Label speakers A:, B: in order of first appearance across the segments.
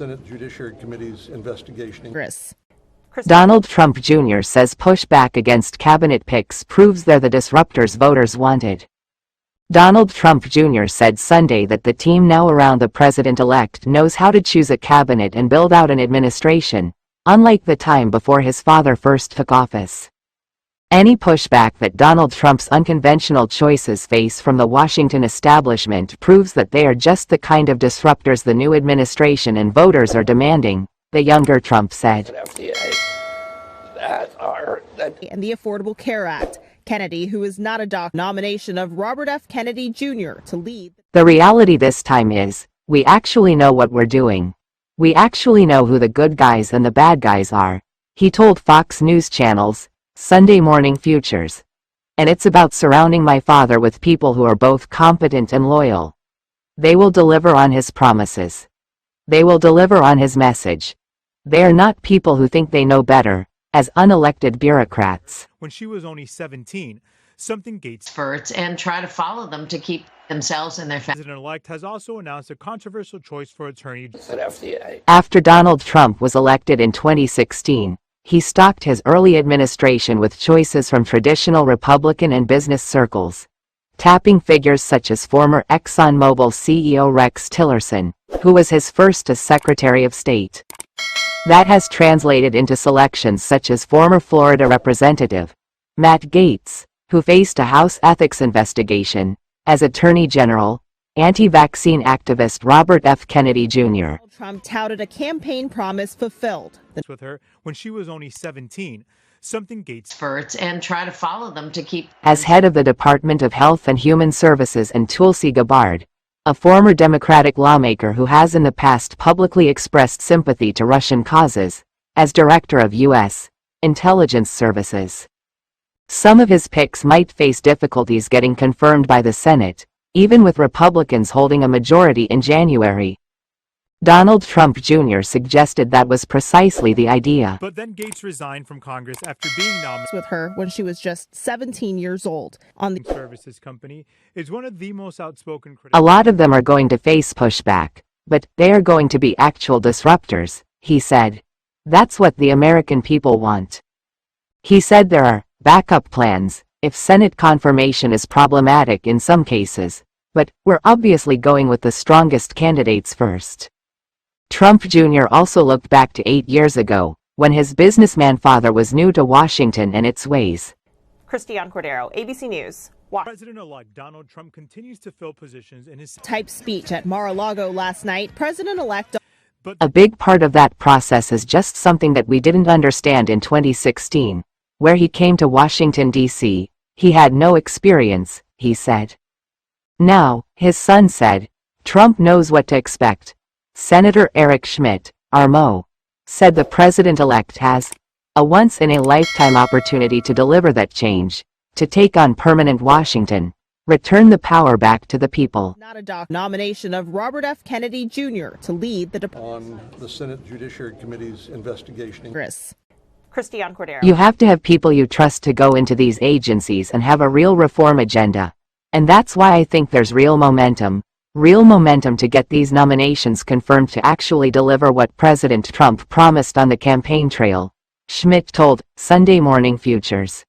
A: Senate Judiciary Committee's investigation.
B: Donald Trump Jr. says pushback against cabinet picks proves they're the disruptors voters wanted. Donald Trump Jr. said Sunday that the team now around the president-elect knows how to choose a cabinet and build out an administration, unlike the time before his father first took office. Any pushback that Donald Trump's unconventional choices face from the Washington establishment proves that they are just the kind of disruptors the new administration and voters are demanding, the younger Trump said.
C: And the Affordable Care Act. Kennedy, who is not a nomination of Robert F. Kennedy Jr. to lead.
B: The reality this time is, we actually know what we're doing. We actually know who the good guys and the bad guys are, he told Fox News Channel's Sunday Morning Futures. And it's about surrounding my father with people who are both competent and loyal. They will deliver on his promises. They will deliver on his message. They are not people who think they know better, as unelected bureaucrats.
D: When she was only 17, something Gates
E: experts and try to follow them to keep themselves and their family.
D: President-elect has also announced a controversial choice for attorney.
B: After Donald Trump was elected in 2016, he stocked his early administration with choices from traditional Republican and business circles, tapping figures such as former ExxonMobil CEO Rex Tillerson, who was his first as Secretary of State. That has translated into selections such as former Florida Representative Matt Gaetz, who faced a House ethics investigation, as Attorney General, anti-vaccine activist Robert F. Kennedy Jr.
C: Trump touted a campaign promise fulfilled.
D: With her when she was only 17, something Gates
E: experts and try to follow them to keep.
B: As head of the Department of Health and Human Services, and Tulsi Gabbard, a former Democratic lawmaker who has in the past publicly expressed sympathy to Russian causes, as director of U.S. intelligence services. Some of his picks might face difficulties getting confirmed by the Senate, even with Republicans holding a majority in January. Donald Trump Jr. suggested that was precisely the idea.
D: But then Gates resigned from Congress after being nominated
C: with her when she was just 17 years old. On the
D: services company is one of the most outspoken critics.
B: A lot of them are going to face pushback, but they are going to be actual disruptors, he said. That's what the American people want. He said there are backup plans if Senate confirmation is problematic in some cases, but we're obviously going with the strongest candidates first. Trump Jr. also looked back to 8 years ago, when his businessman father was new to Washington and its ways.
F: Christiane Cordero, ABC News.
D: President-elect Donald Trump continues to fill positions in his
C: type speech at Mar-a-Lago last night. President-elect.
D: But
B: a big part of that process is just something that we didn't understand in 2016, where he came to Washington, D.C. He had no experience, he said. Now, his son said, Trump knows what to expect. Senator Eric Schmidt, RMO, said the president-elect has a once-in-a-lifetime opportunity to deliver that change, to take on permanent Washington, return the power back to the people.
C: Not a nomination of Robert F. Kennedy Jr. to lead the
A: on the Senate Judiciary Committee's investigation.
F: Christiane Cordero.
B: You have to have people you trust to go into these agencies and have a real reform agenda. And that's why I think there's real momentum to get these nominations confirmed to actually deliver what President Trump promised on the campaign trail, Schmidt told Sunday Morning Futures.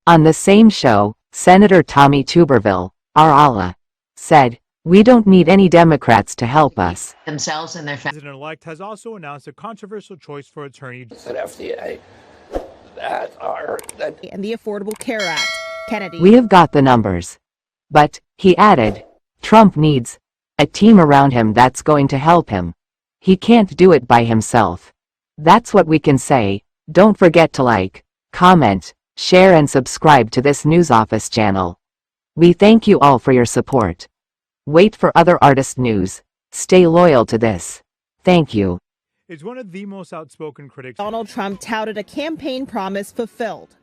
B: On the same show, Senator Tommy Tuberville, Allah, said, we don't need any Democrats to help us.
E: Themselves and their family.
D: President-elect has also announced a controversial choice for attorney.
C: and the Affordable Care Act. Kennedy.
B: We have got the numbers. But, he added, Trump needs a team around him that's going to help him. He can't do it by himself. That's what we can say. Don't forget to like, comment, share and subscribe to this News Office channel. We thank you all for your support. Wait for other artist news. Stay loyal to this. Thank you.
D: Is one of the most outspoken critics.
C: Donald Trump touted a campaign promise fulfilled.